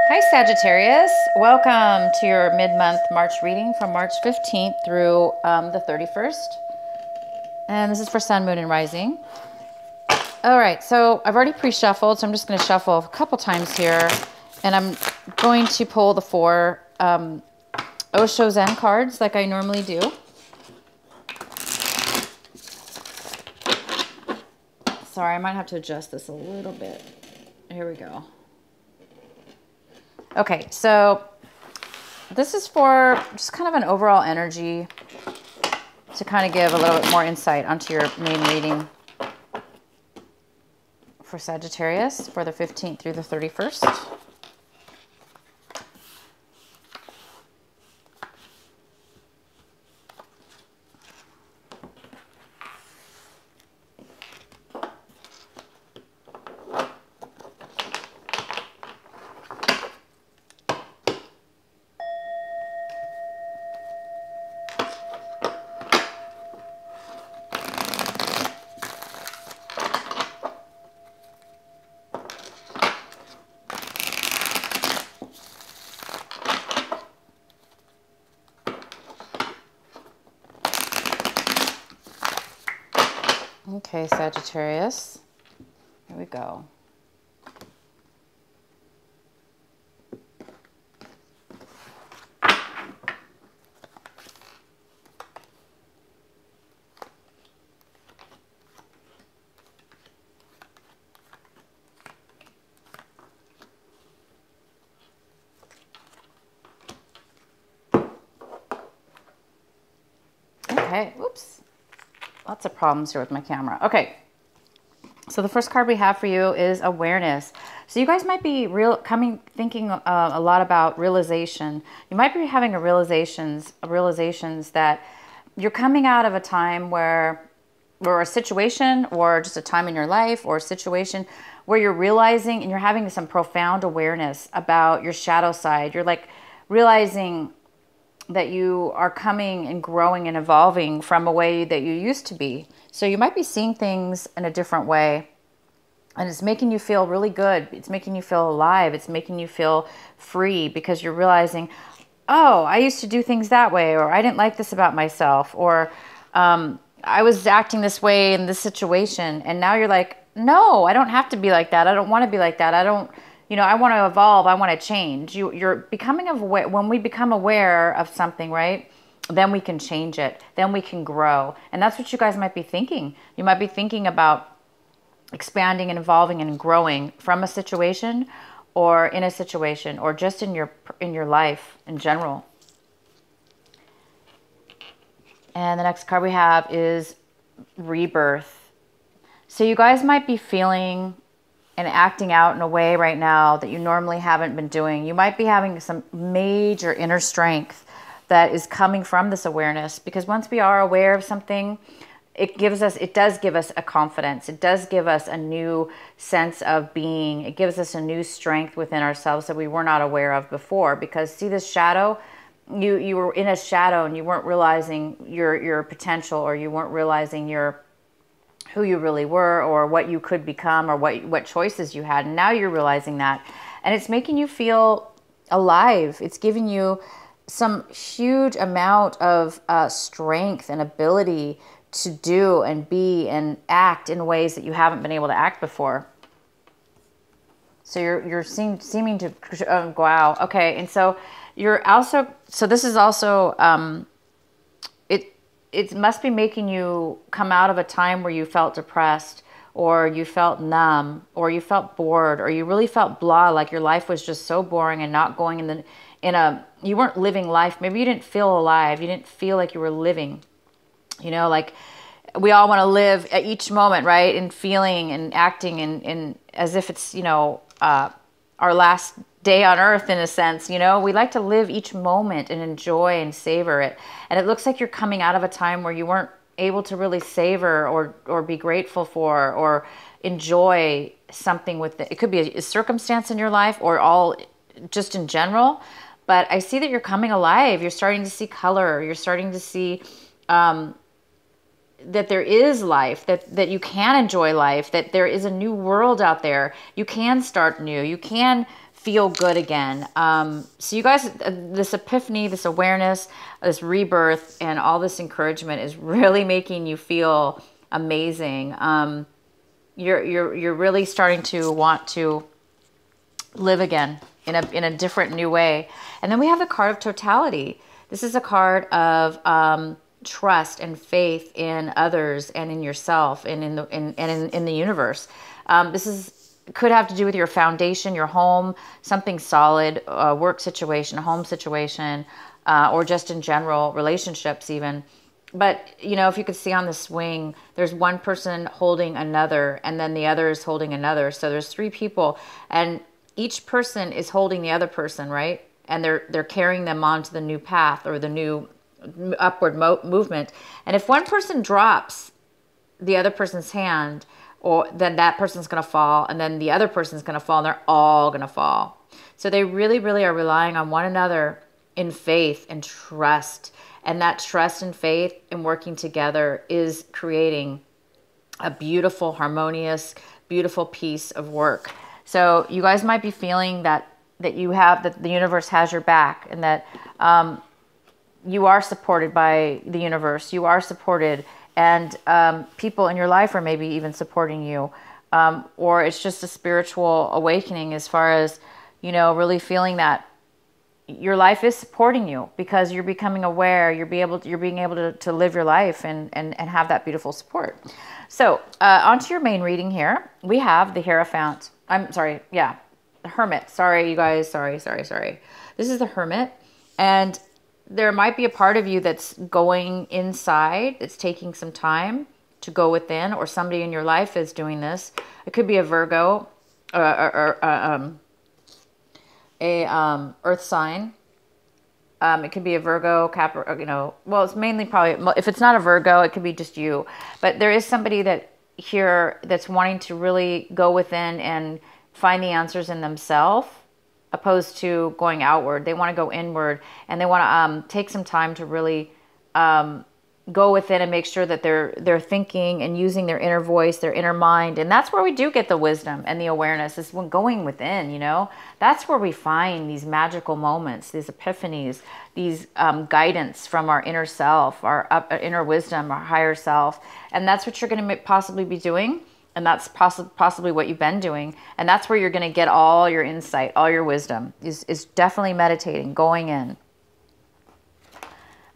Hi Sagittarius, welcome to your mid-month March reading from March 15th through the 31st. And this is for Sun, Moon, and Rising. All right, so I've already pre-shuffled, so I'm just going to shuffle a couple times here. And I'm going to pull the four Osho Zen cards like I normally do. Sorry, I might have to adjust this a little bit. Here we go. Okay, so this is for just kind of an overall energy to kind of give a little bit more insight onto your main reading for Sagittarius for the 15th through the 31st. Okay, Sagittarius, here we go. Okay, whoops. Lots of problems here with my camera. Okay, so the first card we have for you is awareness. So you guys might be thinking a lot about realization. You might be having realizations that you're coming out of a time or a situation, or just a time in your life, or a situation where you're realizing and you're having some profound awareness about your shadow side. You're like realizing that you are coming and growing and evolving from a way that you used to be. So you might be seeing things in a different way, and it's making you feel really good. It's making you feel alive. It's making you feel free, because you're realizing, oh, I used to do things that way, or I didn't like this about myself, or I was acting this way in this situation. And now you're like, no, I don't have to be like that. I don't want to be like that. I don't, I want to evolve. I want to change. You're becoming aware. When we become aware of something, right, then we can change it. Then we can grow. And that's what you guys might be thinking. You might be thinking about expanding and evolving and growing from a situation, or in a situation, or just in your life in general. And the next card we have is rebirth. So you guys might be feeling and acting out in a way right now that you normally haven't been doing. You might be having some major inner strength that is coming from this awareness, because once we are aware of something, it does give us a confidence. It does give us a new sense of being. It gives us a new strength within ourselves that we were not aware of before. Because see this shadow, you were in a shadow and you weren't realizing your potential, or you weren't realizing who you really were, or what you could become, or what choices you had. And now you're realizing that. And it's making you feel alive. It's giving you some huge amount of strength and ability to do and be and act in ways that you haven't been able to act before. So you're seeming to, wow. Okay. And so you're also, so this is also, it must be making you come out of a time where you felt depressed, or you felt numb, or you felt bored, or you really felt blah, like your life was just so boring and not going you weren't living life. Maybe you didn't feel alive. You didn't feel like you were living. Like we all want to live at each moment, right? And feeling and acting and as if it's, our last day on earth, in a sense. We like to live each moment and enjoy and savor it. And it looks like you're coming out of a time where you weren't able to really savor or be grateful for or enjoy something with it. It could be a circumstance in your life, or all just in general. But I see that you're coming alive. You're starting to see color. You're starting to see that there is life, that you can enjoy life, that there is a new world out there. You can start new. You can feel good again. So you guys, this epiphany, this awareness, this rebirth, and all this encouragement is really making you feel amazing. You're really starting to want to live again in a different new way. And then we have the card of totality. This is a card of trust and faith in others and in yourself and in the universe. Could have to do with your foundation, your home, something solid, a work situation, a home situation, or just in general relationships even. But, you know, if you could see on the swing, there's one person holding another, and then the other is holding another. So there's 3 people, and each person is holding the other person, right? And they're carrying them onto the new path or the new upward movement. And if one person drops the other person's hand, or then that person's going to fall, and then the other person's going to fall, and they're all going to fall. So they really, really are relying on one another in faith and trust. And that trust and faith and working together is creating a beautiful, harmonious, beautiful piece of work. So you guys might be feeling that the universe has your back, and that you are supported by the universe. You are supported, and people in your life are maybe even supporting you. Or it's just a spiritual awakening as far as, you know, really feeling that your life is supporting you because you're becoming aware, you're being able to live your life and have that beautiful support. So onto your main reading here, we have the Hierophant. The Hermit. Sorry, you guys. Sorry. This is the Hermit, and there might be a part of you that's going inside. It's taking some time to go within, or somebody in your life is doing this. It could be a Virgo, earth sign. It could be a Virgo, Capricorn, you know, well, it's mainly probably, if it's not a Virgo, it could be just you. But there is somebody that's wanting to really go within and find the answers in themselves, opposed to going outward. They want to go inward, and they want to take some time to really go within and make sure that they're thinking and using their inner voice, their inner mind. And that's where we do get the wisdom and the awareness, is when going within, you know. That's where we find these magical moments, these epiphanies, these guidance from our inner self, our inner wisdom, our higher self. And that's what you're going to possibly be doing. And that's possibly what you've been doing. And that's where you're going to get all your insight, all your wisdom, is definitely meditating, going in.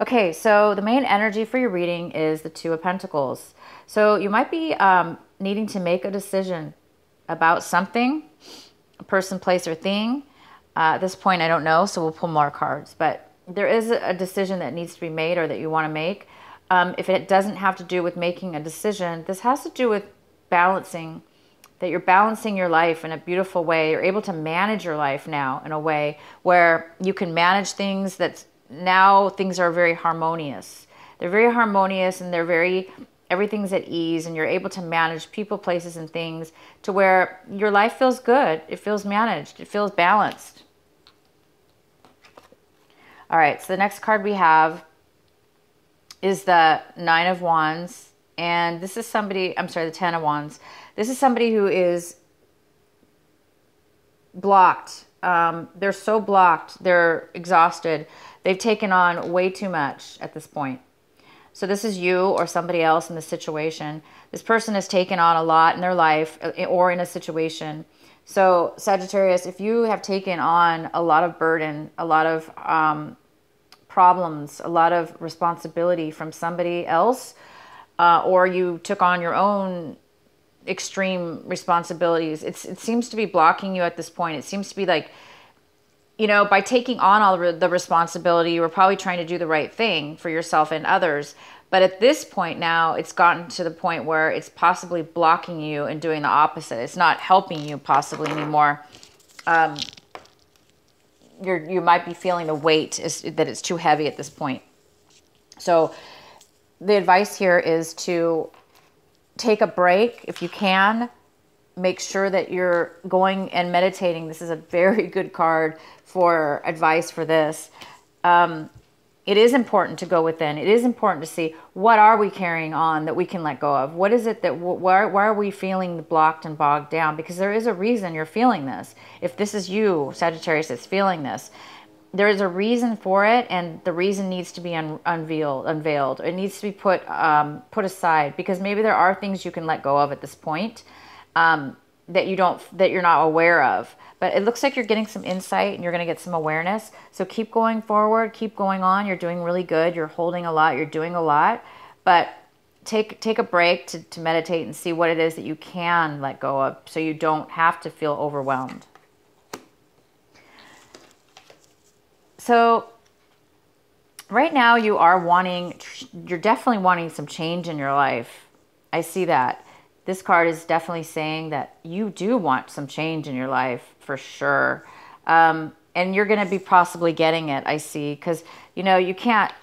Okay, so the main energy for your reading is the Two of Pentacles. So you might be needing to make a decision about something, a person, place, or thing. At this point, I don't know, so we'll pull more cards. But there is a decision that needs to be made, or that you want to make. If it doesn't have to do with making a decision, this has to do with balancing, that you're balancing your life in a beautiful way. You're able to manage your life now in a way where you can manage things that's, now things are very harmonious. They're very harmonious, and everything's at ease, and you're able to manage people, places, and things to where your life feels good. It feels managed. It feels balanced. All right, so the next card we have is the Nine of Wands. And this is somebody, the Ten of Wands. This is somebody who is blocked. They're so blocked. They're exhausted. They've taken on way too much at this point. So this is you or somebody else in the situation. This person has taken on a lot in their life or in a situation. So Sagittarius, if you have taken on a lot of burden, a lot of problems, a lot of responsibility from somebody else, or you took on your own extreme responsibilities, it seems to be blocking you at this point. It seems to be like, you know, by taking on all the responsibility, you were probably trying to do the right thing for yourself and others. But at this point now, it's gotten to the point where it's possibly blocking you and doing the opposite. It's not helping you possibly anymore. You might be feeling the weight that it's too heavy at this point. So the advice here is to take a break if you can. Make sure that you're going and meditating. This is a very good card for advice for this. it is important to go within. It is important to see, what are we carrying on that we can let go of? What is it that, why are we feeling blocked and bogged down? Because there is a reason you're feeling this. If this is you, Sagittarius, that's feeling this, there is a reason for it, and the reason needs to be unveiled. It needs to be put aside, because maybe there are things you can let go of at this point that you're not aware of. But it looks like you're getting some insight and you're going to get some awareness. So keep going forward, keep going on. You're doing really good. You're holding a lot. You're doing a lot. But take a break to meditate and see what it is that you can let go of, so you don't have to feel overwhelmed. So right now you're definitely wanting some change in your life. I see that. This card is definitely saying that you do want some change in your life for sure. And you're going to be possibly getting it, I see, because, you can't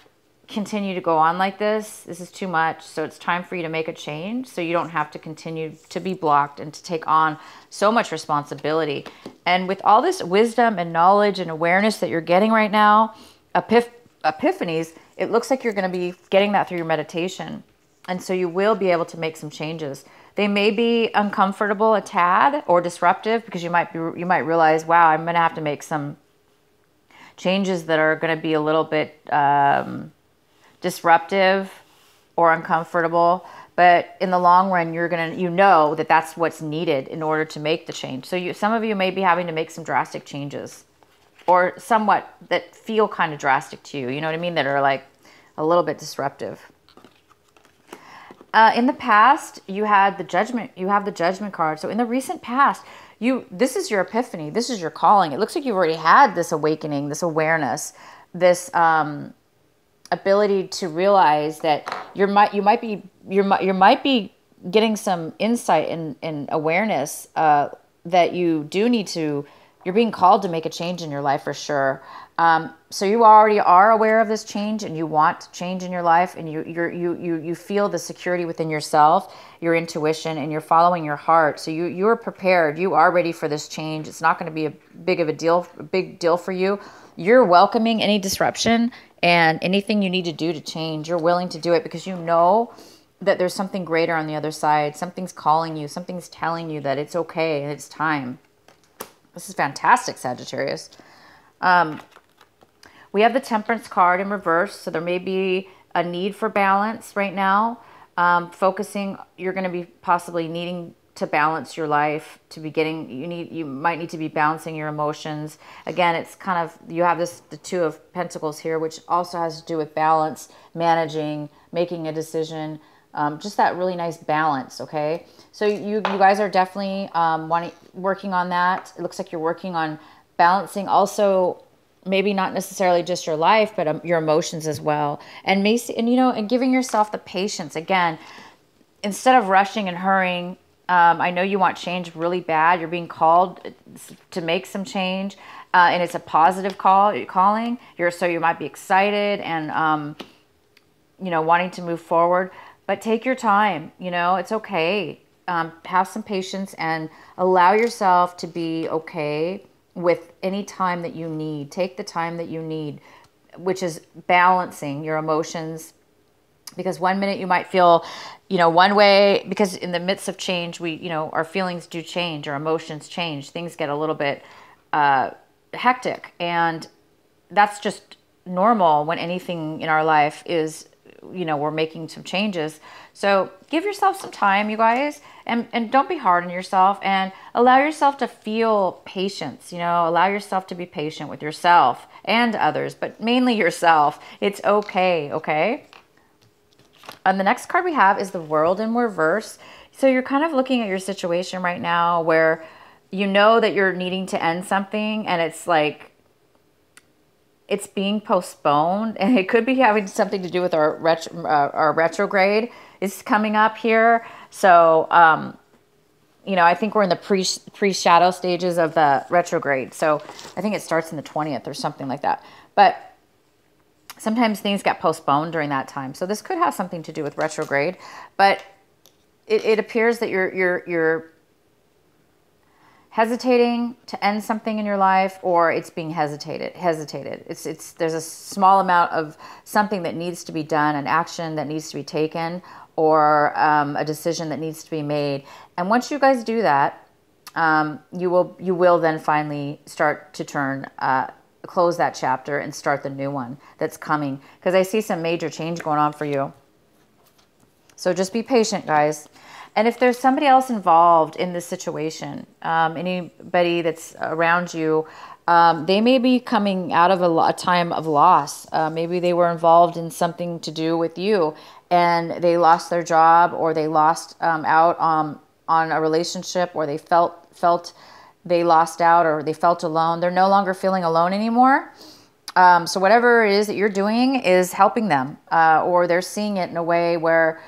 continue to go on like this. This is too much. So it's time for you to make a change, so you don't have to continue to be blocked and to take on so much responsibility. And with all this wisdom and knowledge and awareness that you're getting right now, epiphanies, it looks like you're going to be getting that through your meditation. And so you will be able to make some changes. They may be uncomfortable a tad or disruptive, because you might realize, wow, I'm going to have to make some changes that are going to be a little bit disruptive or uncomfortable. But in the long run, you know that that's what's needed in order to make the change. So some of you may be having to make some drastic changes, or somewhat that feel kind of drastic to you. You know what I mean? That are like a little bit disruptive. In the past, you had the judgment. You have the judgment card. So in the recent past, this is your epiphany. This is your calling. It looks like you've already had this awakening, this awareness, this ability to realize that you might be getting some insight and awareness that you do need to. You're being called to make a change in your life for sure. So you already are aware of this change, and you want change in your life, and you feel the security within yourself, your intuition, and you're following your heart. So you're prepared. You are ready for this change. It's not going to be a big deal for you. You're welcoming any disruption and anything you need to do to change. You're willing to do it because you know that there's something greater on the other side. Something's calling you. Something's telling you that it's okay and it's time. This is fantastic, Sagittarius. We have the Temperance card in reverse, so there may be a need for balance right now. You're going to be possibly needing to balance your life, you might need to be balancing your emotions. Again, it's kind of, you have the Two of Pentacles here, which also has to do with balance, managing, making a decision, just that really nice balance, okay? So you guys are definitely working on that. It looks like you're working on balancing also, maybe not necessarily just your life, but your emotions as well. And giving yourself the patience. Again, instead of rushing and hurrying, I know you want change really bad. You're being called to make some change, and it's a positive calling. So you might be excited and, wanting to move forward. But take your time. It's okay. Have some patience and allow yourself to be okay with any time that you need. Take the time that you need, which is balancing your emotions. Because one minute you might feel, one way, because in the midst of change, our feelings do change, our emotions change. Things get a little bit hectic. And that's just normal when anything in our life is, we're making some changes. So give yourself some time, you guys, and don't be hard on yourself, and allow yourself to feel patience, allow yourself to be patient with yourself and others, but mainly yourself. It's okay, okay? And the next card we have is the World in reverse. So you're kind of looking at your situation right now where you know that you're needing to end something, and it's like, it's being postponed, and it could be having something to do with our retrograde is coming up here. So, I think we're in the pre-shadow stages of the retrograde. So I think it starts in the 20th or something like that. But sometimes things get postponed during that time. So this could have something to do with retrograde, but it appears that hesitating to end something in your life, or it's being hesitated. There's a small amount of something that needs to be done, an action that needs to be taken, or a decision that needs to be made. And once you guys do that, you will then finally start to close that chapter and start the new one that's coming. Because I see some major change going on for you. So just be patient, guys. And if there's somebody else involved in this situation, anybody that's around you, they may be coming out of a time of loss. Maybe they were involved in something to do with you, and they lost their job, or they lost out on a relationship, or they felt they lost out, or they felt alone. They're no longer feeling alone anymore. So whatever it is that you're doing is helping them, or they're seeing it in a way where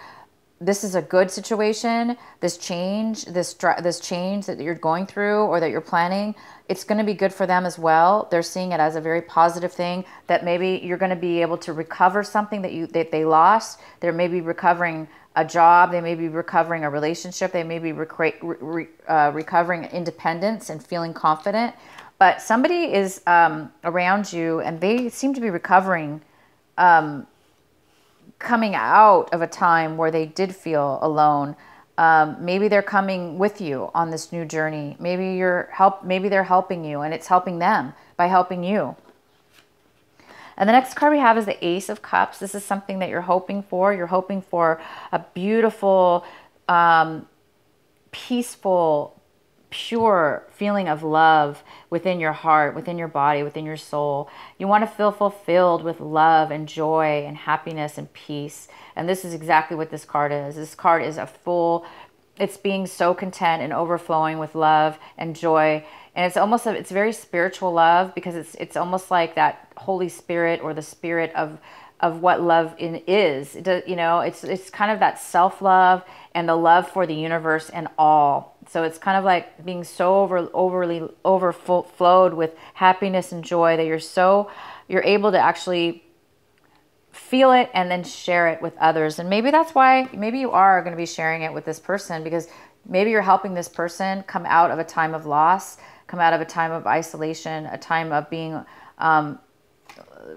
this is a good situation. This change that you're going through or that you're planning, it's going to be good for them as well. They're seeing it as a very positive thing, that maybe you're going to be able to recover something that they lost. They may be recovering a job. They may be recovering a relationship. They may be recovering independence and feeling confident. But somebody is around you, and they seem to be recovering, coming out of a time where they did feel alone. Maybe they're coming with you on this new journey. Maybe they're helping you, and it's helping them by helping you. And the next card we have is the Ace of Cups. This is something that you're hoping for. You're hoping for a beautiful, peaceful, pure feeling of love within your heart, within your body, within your soul. You want to feel fulfilled with love and joy and happiness and peace. And this is exactly what this card is. This card is it's being so content and overflowing with love and joy. And it's very spiritual love, because it's almost like that Holy Spirit, or the spirit of what love is. It's kind of that self-love and the love for the universe and all. So it's kind of like being so overflowed with happiness and joy that you're able to actually feel it and then share it with others. And maybe that's why, maybe you are going to be sharing it with this person, because maybe you're helping this person come out of a time of loss, come out of a time of isolation, a time of being,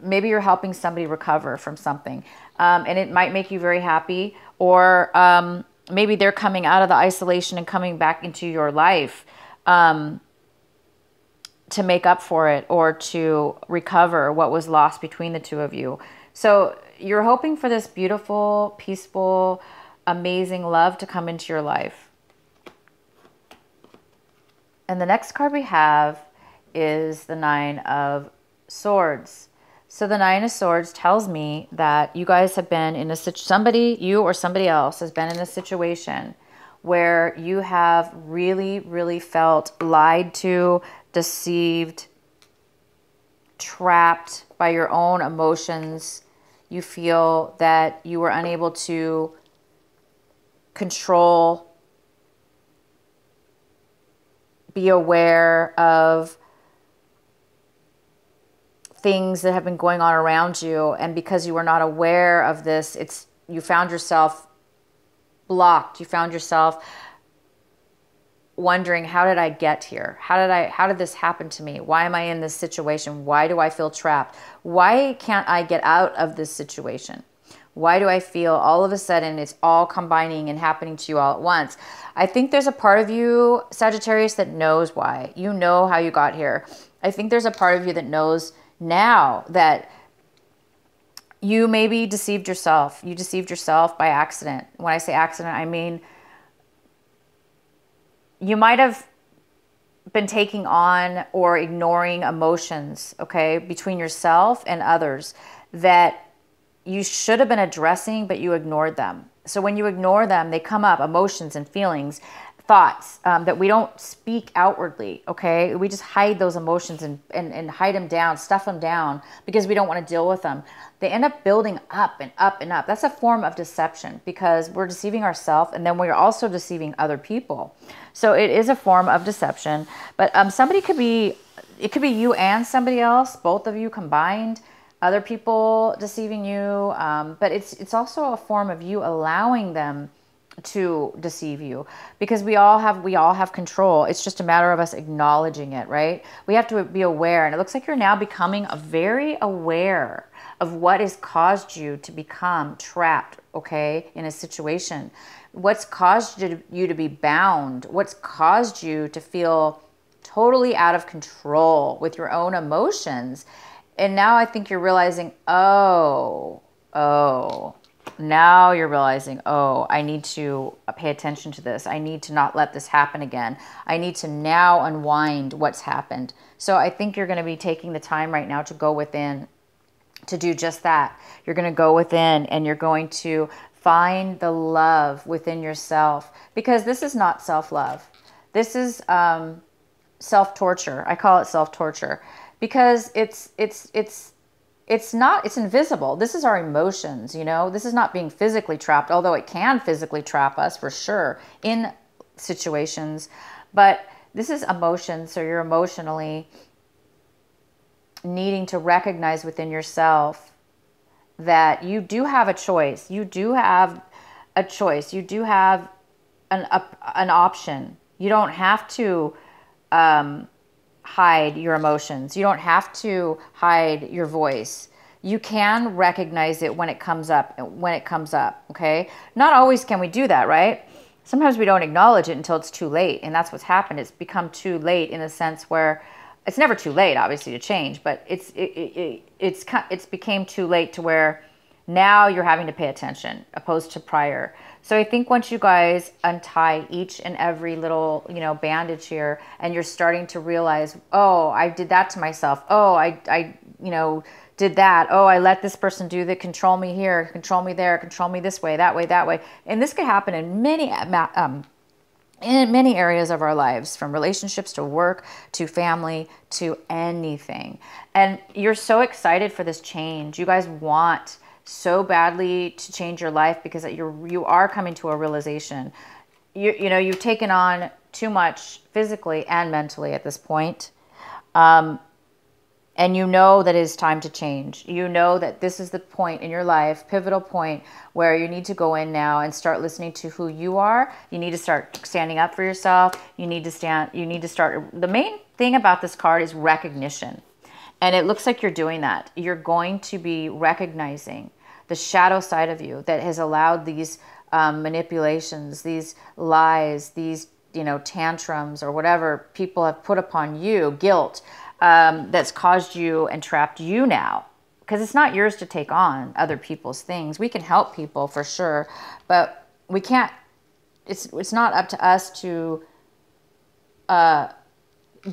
maybe you're helping somebody recover from something. And it might make you very happy, or maybe they're coming out of the isolation and coming back into your life to make up for it, or to recover what was lost between the two of you. So you're hoping for this beautiful, peaceful, amazing love to come into your life. And the next card we have is the Nine of Swords. So the Nine of Swords tells me that you guys have been in you or somebody else has been in a situation where you have really, really felt lied to, deceived, trapped by your own emotions. You feel that you were unable to control, be aware of things that have been going on around you. And because you were not aware of this, you found yourself blocked. You found yourself wondering, how did I get here? How did this happen to me? Why am I in this situation? Why do I feel trapped? Why can't I get out of this situation? Why do I feel all of a sudden it's all combining and happening to you all at once? I think there's a part of you, Sagittarius, that knows why. You know how you got here. I think there's a part of you that knows now that you maybe deceived yourself. You deceived yourself by accident. When I say accident, I mean you might have been taking on or ignoring emotions, okay, between yourself and others that you should have been addressing, but you ignored them. So when you ignore them, they come up, emotions and feelings, thoughts that we don't speak outwardly, okay? We just hide those emotions and hide them down, stuff them down, because we don't want to deal with them. They end up building up and up and up. That's a form of deception, because we're deceiving ourselves, and then we're also deceiving other people. So it is a form of deception. But it could be you and somebody else, both of you combined, other people deceiving you. But it's also a form of you allowing them to deceive you, because we all have control. It's just a matter of us acknowledging it, right? We have to be aware. And it looks like you're now becoming very aware of what has caused you to become trapped, okay, in a situation. What's caused you to be bound? What's caused you to feel totally out of control with your own emotions? And now I think you're realizing, oh, now you're realizing, oh, I need to pay attention to this. I need to not let this happen again. I need to now unwind what's happened. So I think you're going to be taking the time right now to go within, to do just that. You're going to go within and you're going to find the love within yourself, because this is not self-love. This is self-torture. I call it self-torture because it's invisible. This is our emotions, you know. This is not being physically trapped, although it can physically trap us for sure in situations. But this is emotion, so you're emotionally needing to recognize within yourself that you do have a choice. You do have a choice. You do have an option. You don't have to hide your emotions. You don't have to hide your voice. You can recognize it when it comes up, okay? Not always can we do that, right? Sometimes we don't acknowledge it until it's too late, and that's what's happened. It's become too late in a sense where it's never too late, obviously, to change, but it's became too late to where now you're having to pay attention opposed to prior. So I think once you guys untie each and every little, you know, bandage here, and you're starting to realize, oh, I did that to myself. Oh, I you know, did that. Oh, I let this person do the control me here, control me there, control me this way, that way, that way. And this could happen in many areas of our lives, from relationships to work to family to anything. And you're so excited for this change. You guys want so badly to change your life because you are coming to a realization. You know, you've taken on too much physically and mentally at this point. And you know that it is time to change. You know that this is the point in your life, pivotal point, where you need to go in now and start listening to who you are. You need to start standing up for yourself. You need to start. The main thing about this card is recognition. And it looks like you're doing that. You're going to be recognizing the shadow side of you that has allowed these manipulations, these lies, these, you know, tantrums or whatever people have put upon you, guilt, that's caused you and trapped you now. Because it's not yours to take on other people's things. We can help people for sure, but we can't, it's not up to us to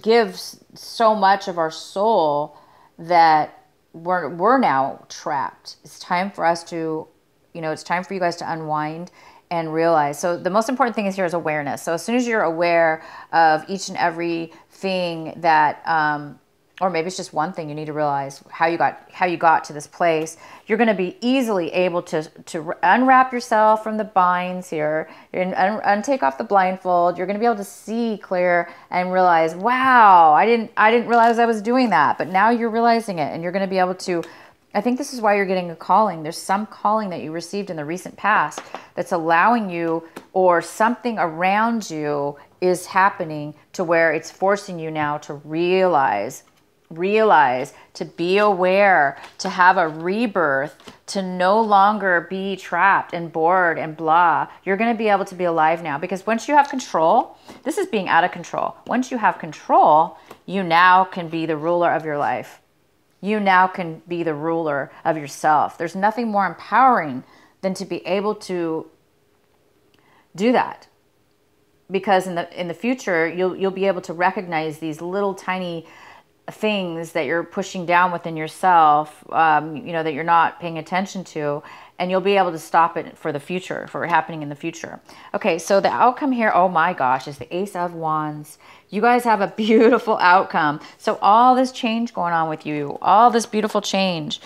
give so much of our soul that we're now trapped. It's time for us to, you know, it's time for you guys to unwind and realize. So the most important thing is here is awareness. So as soon as you're aware of each and every thing that, or maybe it's just one thing you need to realize how you got to this place, you're going to be easily able to unwrap yourself from the binds here and take off the blindfold. You're going to be able to see clear and realize, wow, I didn't realize I was doing that, but now you're realizing it, and you're going to be able to. I think this is why you're getting a calling. There's some calling that you received in the recent past that's allowing you, or something around you is happening to where it's forcing you now to realize, to be aware, to have a rebirth, to no longer be trapped and bored and blah. You're going to be able to be alive now, because once you have control, this is being out of control. Once you have control, you now can be the ruler of your life. You now can be the ruler of yourself. There's nothing more empowering than to be able to do that. Because in the future, you'll be able to recognize these little tiny things that you're pushing down within yourself, you know, that you're not paying attention to, and you'll be able to stop it for the future, for happening in the future. Okay, so the outcome here, oh my gosh, is the Ace of Wands. You guys have a beautiful outcome. So all this change going on with you, all this beautiful change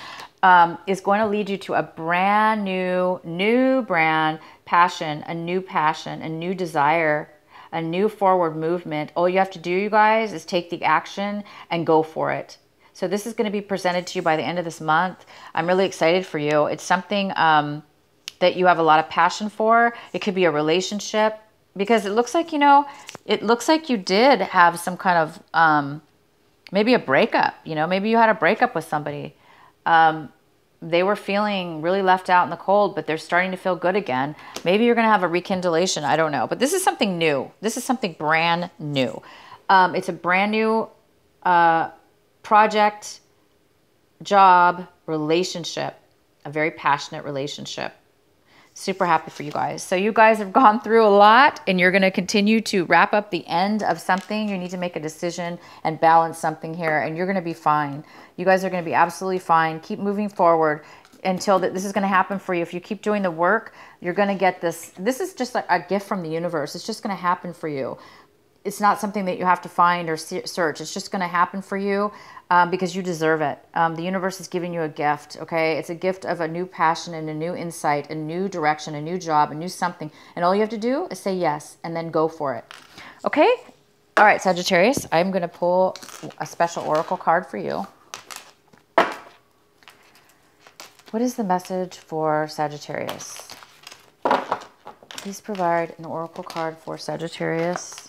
is going to lead you to a brand new brand passion, a new desire, a new forward movement. All you have to do, you guys, is take the action and go for it. So this is going to be presented to you by the end of this month. I'm really excited for you. It's something that that you have a lot of passion for. It could be a relationship, because it looks like, you know, it looks like you did have some kind of, maybe a breakup, you know, maybe you had a breakup with somebody. They were feeling really left out in the cold, but they're starting to feel good again. Maybe you're going to have a rekindlation. I don't know. But this is something new. This is something brand new. It's a brand new project, job, relationship, a very passionate relationship. Super happy for you guys. So you guys have gone through a lot, and you're going to continue to wrap up the end of something. You need to make a decision and balance something here, and you're going to be fine. You guys are going to be absolutely fine. Keep moving forward until this is going to happen for you. If you keep doing the work, you're going to get this. This is just like a gift from the universe. It's just going to happen for you. It's not something that you have to find or search. It's just going to happen for you because you deserve it. The universe is giving you a gift, okay? It's a gift of a new passion and a new insight, a new direction, a new job, a new something. And all you have to do is say yes and then go for it, okay? All right, Sagittarius, I'm going to pull a special oracle card for you. What is the message for Sagittarius? Please provide an oracle card for Sagittarius.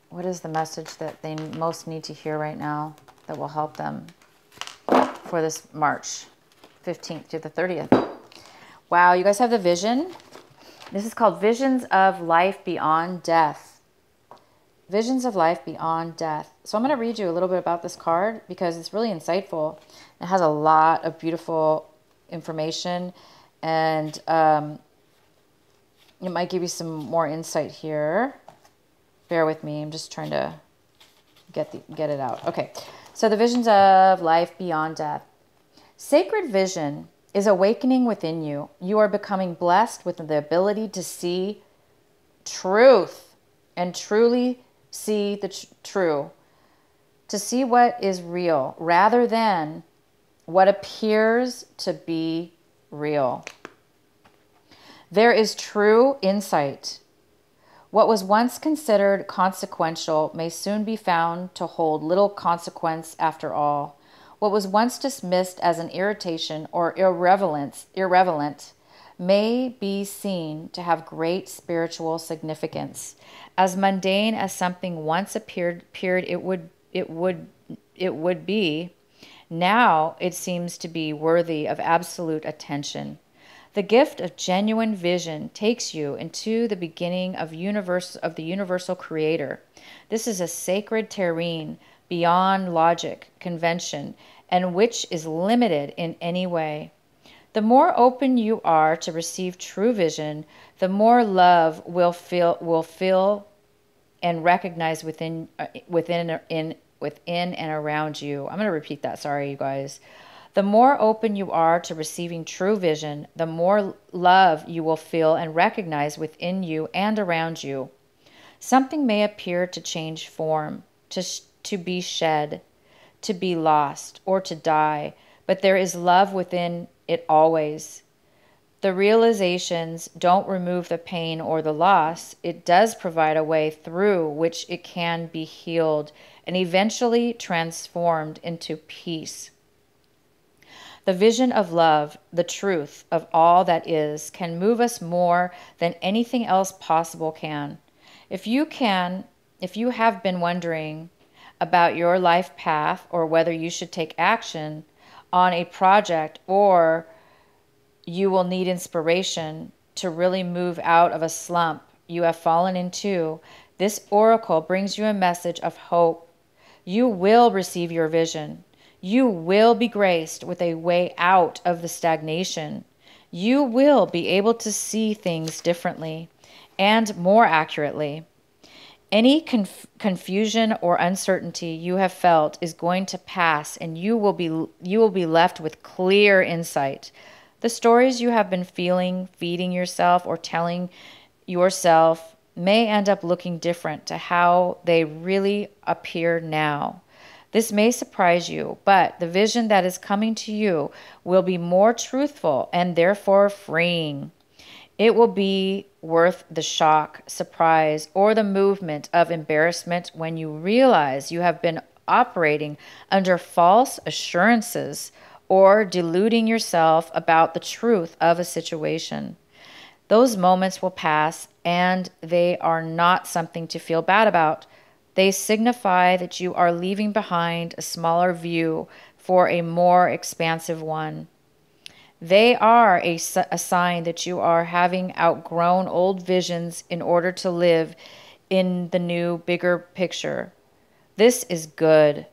What is the message that they most need to hear right now that will help them for this March 15th to the 30th? Wow, you guys have the vision. This is called Visions of Life Beyond Death. Visions of Life Beyond Death. So I'm going to read you a little bit about this card because it's really insightful. It has a lot of beautiful information, and it might give you some more insight here. Bear with me. I'm just trying to get it out. Okay. So the visions of life beyond death. Sacred vision is awakening within you. You are becoming blessed with the ability to see truth and truly see the true. To see what is real rather than what appears to be real. There is true insight. What was once considered consequential may soon be found to hold little consequence after all. What was once dismissed as an irritation or irrelevant may be seen to have great spiritual significance. As mundane as something once appeared it would be, now it seems to be worthy of absolute attention. The gift of genuine vision takes you into the beginning of the universal creator. This is a sacred terrain beyond logic, convention, and which is limited in any way. The more open you are to receive true vision, the more love will feel and recognize within and around you. I'm going to repeat that. Sorry, you guys. The more open you are to receiving true vision, the more love you will feel and recognize within you and around you. Something may appear to change form, to be shed, to be lost, or to die, but there is love within it always. The realizations don't remove the pain or the loss. It does provide a way through which it can be healed and eventually transformed into peace. The vision of love, the truth of all that is, can move us more than anything else possible can. If you have been wondering about your life path or whether you should take action on a project, or you will need inspiration to really move out of a slump you have fallen into, this oracle brings you a message of hope. You will receive your vision. You will be graced with a way out of the stagnation. You will be able to see things differently and more accurately. Any confusion or uncertainty you have felt is going to pass, and you will be left with clear insight. The stories you have been feeding yourself, or telling yourself may end up looking different to how they really appear now. This may surprise you, but the vision that is coming to you will be more truthful and therefore freeing. It will be worth the shock, surprise, or the movement of embarrassment when you realize you have been operating under false assurances or deluding yourself about the truth of a situation. Those moments will pass, and they are not something to feel bad about. They signify that you are leaving behind a smaller view for a more expansive one. They are a sign that you are having outgrown old visions in order to live in the new, bigger picture. This is good.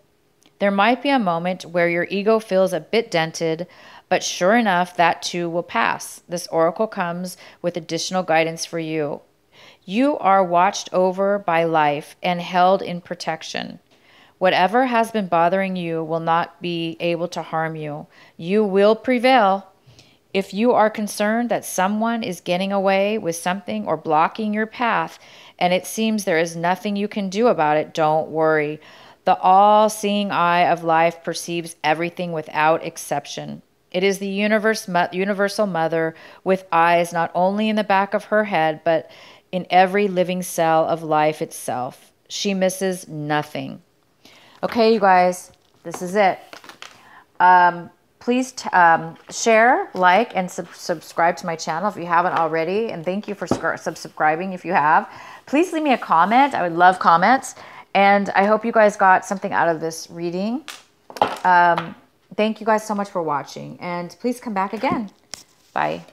There might be a moment where your ego feels a bit dented, but sure enough, that too will pass. This oracle comes with additional guidance for you. You are watched over by life and held in protection. Whatever has been bothering you will not be able to harm you. You will prevail. If you are concerned that someone is getting away with something or blocking your path, and it seems there is nothing you can do about it, don't worry. The all-seeing eye of life perceives everything without exception. It is the universal mother with eyes not only in the back of her head, but in every living cell of life itself. She misses nothing. Okay, you guys, this is it. Please share, like, and subscribe to my channel if you haven't already. And thank you for subscribing if you have. Please leave me a comment. I would love comments. And I hope you guys got something out of this reading. Thank you guys so much for watching. And please come back again. Bye.